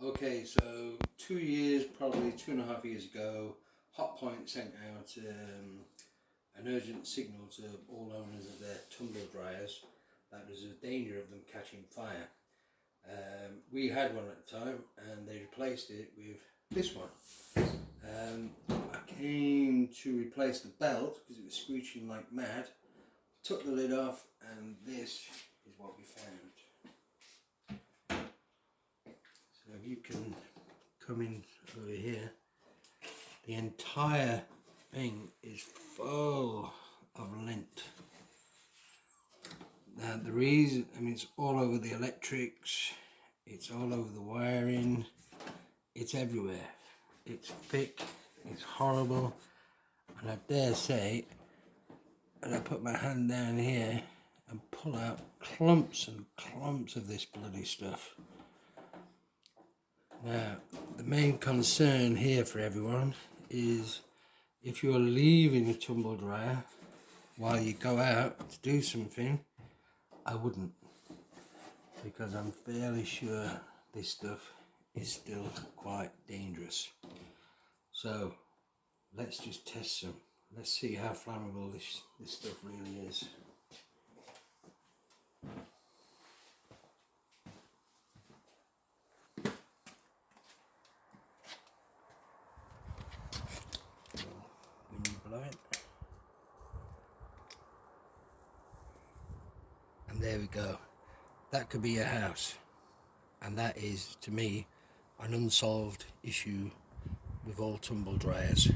Okay, so 2 years, probably 2.5 years ago, Hotpoint sent out an urgent signal to all owners of their tumble dryers that there was a danger of them catching fire. We had one at the time and they replaced it with this one. I came to replace the belt because it was screeching like mad, took the lid off, and this is what we found. So if you can come in over here, the entire thing is full of lint. Now the reason, it's all over the electrics, it's all over the wiring, it's everywhere. It's thick, it's horrible, and I dare say, and I put my hand down here and pull out clumps and clumps of this bloody stuff. Now, the main concern here for everyone is if you're leaving a tumble dryer while you go out to do something, I wouldn't, because I'm fairly sure this stuff is still quite dangerous. So let's just test some. Let's see how flammable this stuff really is. When you blow it, and there we go. That could be a house, and that is, to me, an unsolved issue with all tumble dryers.